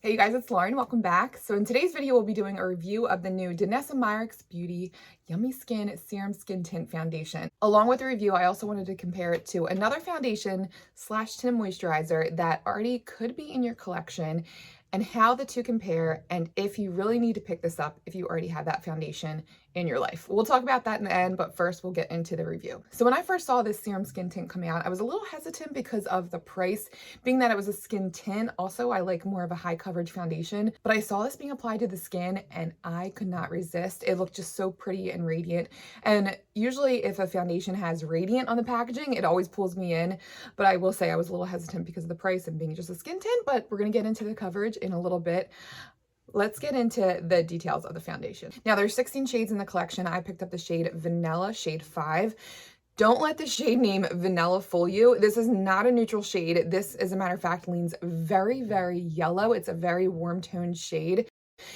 Hey you guys, it's Lauren. Welcome back. So in today's video, we'll be doing a review of the new Danessa Myricks Beauty Yummy Skin Serum Skin Tint Foundation. Along with the review, I also wanted to compare it to another foundation / tint moisturizer that already could be in your collection and how the two compare, and if you really need to pick this up if you already have that foundation in your life. We'll talk about that in the end, but first we'll get into the review. So when I first saw this serum skin tint come out, I was a little hesitant because of the price, being that it was a skin tint. Also, I like more of a high coverage foundation, but I saw this being applied to the skin and I could not resist. It looked just so pretty and radiant. And usually if a foundation has radiant on the packaging, it always pulls me in. But I will say I was a little hesitant because of the price and being just a skin tint, but we're gonna get into the coverage in a little bit. Let's get into the details of the foundation. Now there's 16 shades in the collection. I picked up the shade Vanilla, shade 5. Don't let the shade name Vanilla fool you. This is not a neutral shade. This, as a matter of fact, leans very, very yellow. It's a very warm toned shade.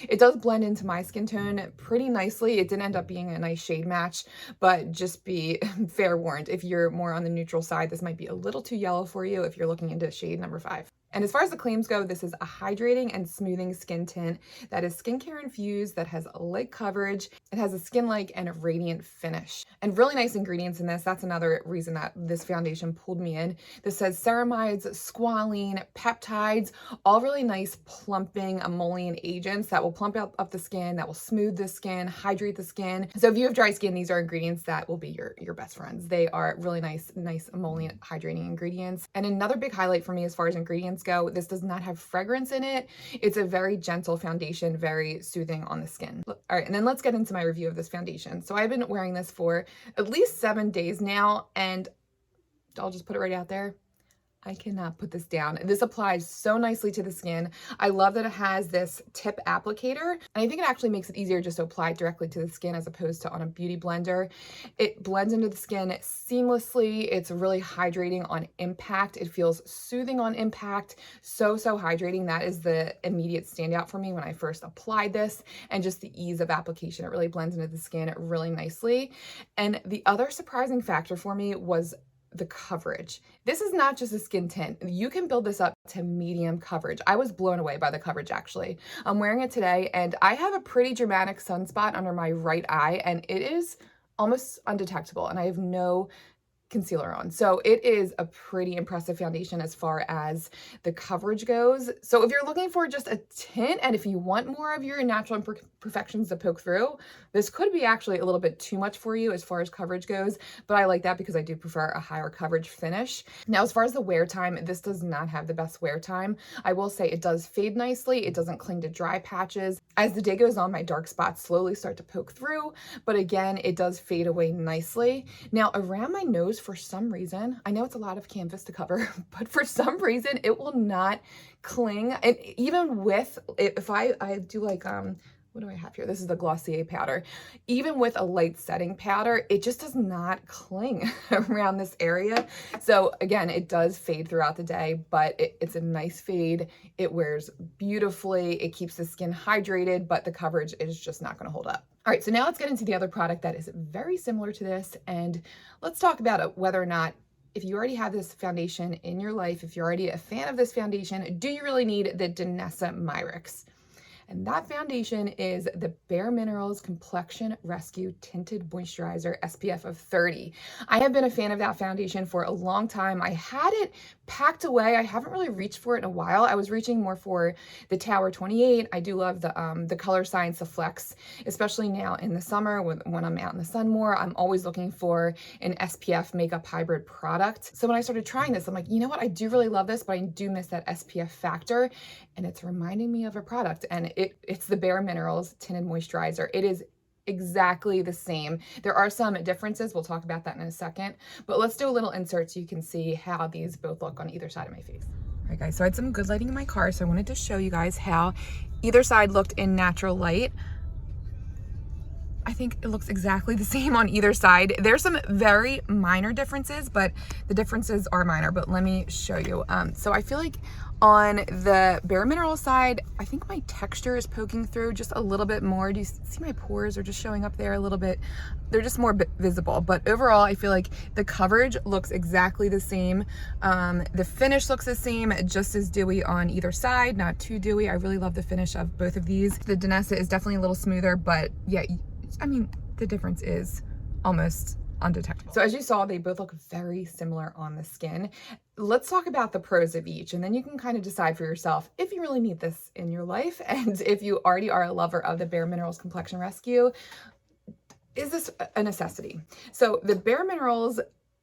It does blend into my skin tone pretty nicely. It didn't end up being a nice shade match, but just be fair warned, if you're more on the neutral side, this might be a little too yellow for you if you're looking into shade number 5. And as far as the claims go, this is a hydrating and smoothing skin tint that is skincare infused, that has light coverage. It has a skin-like and a radiant finish. And really nice ingredients in this. That's another reason that this foundation pulled me in. This says ceramides, squalene, peptides, all really nice plumping emollient agents that will plump up the skin, that will smooth the skin, hydrate the skin. So if you have dry skin, these are ingredients that will be your best friends. They are really nice emollient hydrating ingredients. And another big highlight for me as far as ingredients go, this does not have fragrance in it. It's a very gentle foundation, very soothing on the skin. All right, and then let's get into my review of this foundation. So I've been wearing this for at least 7 days now, and I'll just put it right out there. I cannot put this down. This applies so nicely to the skin. I love that it has this tip applicator, and I think it actually makes it easier just to apply it directly to the skin as opposed to on a beauty blender. It blends into the skin seamlessly. It's really hydrating on impact. It feels soothing on impact. So hydrating. That is the immediate standout for me when I first applied this, and just the ease of application. It really blends into the skin really nicely. And the other surprising factor for me was the coverage. This is not just a skin tint. You can build this up to medium coverage. I was blown away by the coverage, actually. I'm wearing it today, and I have a pretty dramatic sunspot under my right eye, and it is almost undetectable, and I have no concealer on. So it is a pretty impressive foundation as far as the coverage goes. So if you're looking for just a tint, and if you want more of your natural imperfections to poke through, this could be actually a little bit too much for you as far as coverage goes, but I like that because I do prefer a higher coverage finish. Now, as far as the wear time, this does not have the best wear time. I will say it does fade nicely. It doesn't cling to dry patches. As the day goes on, my dark spots slowly start to poke through, but again, it does fade away nicely. Now, around my nose, for some reason, I know it's a lot of canvas to cover, but for some reason, it will not cling. And even with, if I do like, what do I have here? This is the Glossier powder. Even with a light setting powder, it just does not cling around this area. So again, it does fade throughout the day, but it's a nice fade. It wears beautifully. It keeps the skin hydrated, but the coverage is just not gonna hold up. All right, so now let's get into the other product that is very similar to this, and let's talk about it, whether or not, if you already have this foundation in your life, if you're already a fan of this foundation, do you really need the Danessa Myricks? And that foundation is the Bare Minerals Complexion Rescue Tinted Moisturizer SPF of 30. I have been a fan of that foundation for a long time. I had it packed away. I haven't really reached for it in a while. I was reaching more for the Tower 28. I do love the Color Science, the Flex, especially now in the summer when I'm out in the sun more. I'm always looking for an SPF makeup hybrid product. So when I started trying this, I'm like, you know what? I do really love this, but I do miss that SPF factor. And it's reminding me of a product, and it's the Bare Minerals Tinted Moisturizer. It is exactly the same. There are some differences. We'll talk about that in a second, but let's do a little insert so you can see how these both look on either side of my face. All right, guys, so I had some good lighting in my car, so I wanted to show you guys how either side looked in natural light. I think it looks exactly the same on either side. There's some very minor differences, but the differences are minor, but let me show you. So I feel like On the Bare Minerals side, I think my texture is poking through just a little bit more. Do you see my pores are just showing up there a little bit? They're just more visible, but overall I feel like the coverage looks exactly the same. The finish looks the same, just as dewy on either side, not too dewy. I really love the finish of both of these. The Danessa is definitely a little smoother, but yeah, I mean, the difference is almost undetectable. So as you saw, they both look very similar on the skin. Let's talk about the pros of each, and then you can kind of decide for yourself if you really need this in your life, and if you already are a lover of the Bare Minerals Complexion Rescue, is this a necessity? So the Bare Minerals,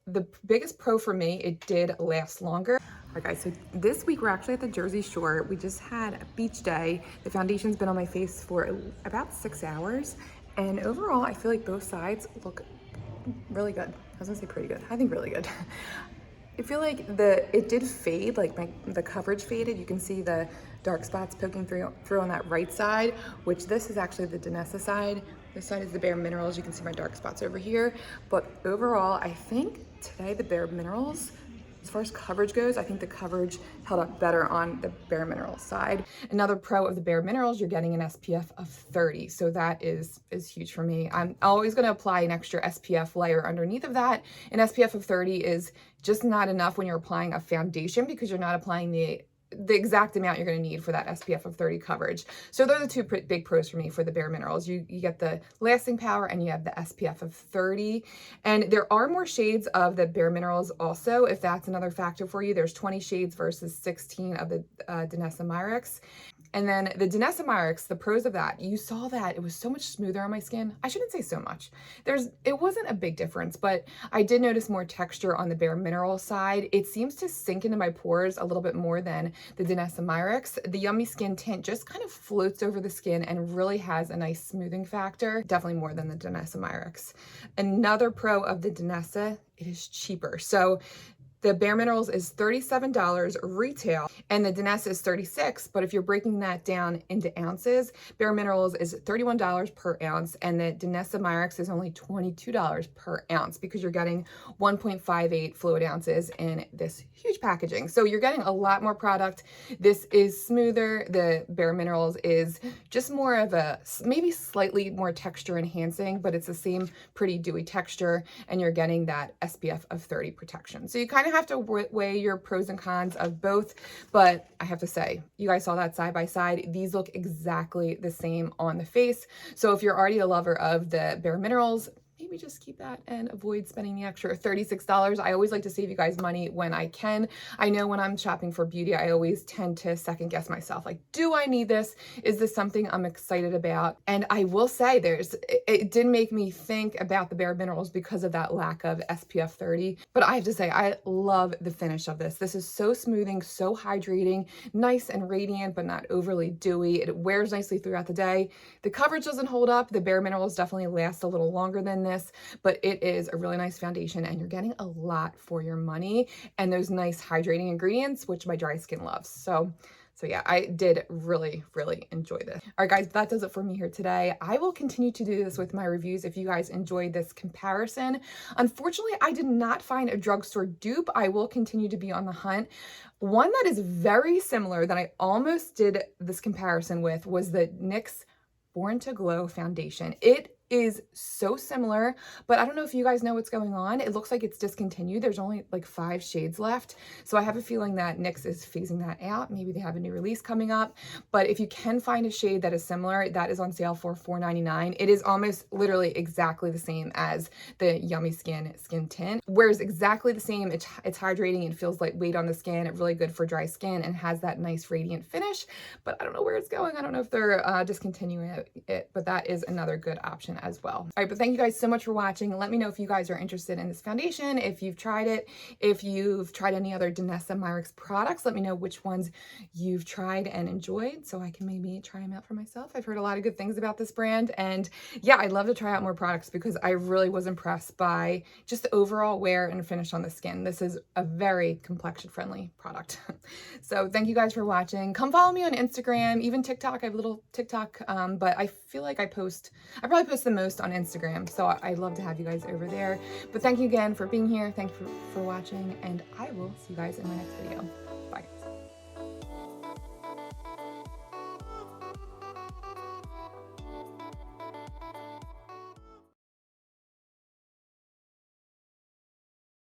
the biggest pro for me, it did last longer. All right guys, so this week we're actually at the Jersey Shore. We just had a beach day. The foundation's been on my face for about 6 hours, and overall I feel like both sides look really good. I was gonna say pretty good. I think really good. I feel like it did fade, like the coverage faded. You can see the dark spots poking through on that right side, which this is actually the Danessa side. This side is the Bare Minerals. You can see my dark spots over here. But overall, I think today the Bare Minerals, as far as coverage goes, I think the coverage held up better on the Bare Minerals side. Another pro of the Bare Minerals, you're getting an SPF of 30. So that is huge for me. I'm always gonna apply an extra SPF layer underneath of that. An SPF of 30 is just not enough when you're applying a foundation, because you're not applying the exact amount you're going to need for that SPF of 30 coverage. So those are the two big pros for me for the Bare Minerals. You get the lasting power and you have the SPF of 30. And there are more shades of the Bare Minerals also, if that's another factor for you. There's 20 shades versus 16 of the Danessa Myricks. And then the Danessa Myricks, the pros of that, you saw that it was so much smoother on my skin. I shouldn't say so much. It wasn't a big difference, but I did notice more texture on the Bare Minerals side. It seems to sink into my pores a little bit more than the Danessa Myricks. The Yummy Skin Tint just kind of floats over the skin and really has a nice smoothing factor. Definitely more than the Danessa Myricks. Another pro of the Danessa, it is cheaper. So the Bare Minerals is $37 retail and the Danessa is $36, but if you're breaking that down into ounces, Bare Minerals is $31 per ounce and the Danessa Myricks is only $22 per ounce, because you're getting 1.58 fluid ounces in this huge packaging. So you're getting a lot more product. This is smoother. The Bare Minerals is just more of a, maybe slightly more texture enhancing, but it's the same pretty dewy texture, and you're getting that SPF of 30 protection. So you kind of have to weigh your pros and cons of both, but I have to say, you guys saw that side by side. These look exactly the same on the face. So if you're already a lover of the Bare Minerals, maybe just keep that and avoid spending the extra $36. I always like to save you guys money when I can. I know when I'm shopping for beauty, I always tend to second guess myself. Like, do I need this? Is this something I'm excited about? And I will say it did make me think about the Bare Minerals because of that lack of SPF 30. But I have to say, I love the finish of this. This is so smoothing, so hydrating, nice and radiant, but not overly dewy. It wears nicely throughout the day. The coverage doesn't hold up. The Bare Minerals definitely last a little longer than this, but it is a really nice foundation and you're getting a lot for your money and those nice hydrating ingredients, which my dry skin loves. So yeah, I did really enjoy this. All right, guys, that does it for me here today. I will continue to do this with my reviews if you guys enjoyed this comparison. Unfortunately, I did not find a drugstore dupe. I will continue to be on the hunt. One that is very similar that I almost did this comparison with was the NYX Born to Glow foundation. It is so similar, but I don't know if you guys know what's going on. It looks like it's discontinued. There's only like 5 shades left. So I have a feeling that NYX is phasing that out. Maybe they have a new release coming up, but if you can find a shade that is similar, that is on sale for $4.99. It is almost literally exactly the same as the Yummy Skin Tint. Wears exactly the same. It's hydrating and feels like weight on the skin. It's really good for dry skin and has that nice radiant finish, but I don't know where it's going. I don't know if they're discontinuing it, but that is another good option as well. All right, but thank you guys so much for watching. Let me know if you guys are interested in this foundation, if you've tried it, if you've tried any other Danessa Myricks products. Let me know which ones you've tried and enjoyed so I can maybe try them out for myself. I've heard a lot of good things about this brand, and yeah, I'd love to try out more products because I really was impressed by just the overall wear and finish on the skin. This is a very complexion friendly product. So thank you guys for watching. Come follow me on Instagram, even TikTok. I have a little TikTok, but I feel like I probably post the most on Instagram, so I'd love to have you guys over there. But thank you again for being here. Thank you for watching, and I will see you guys in my next video. Bye.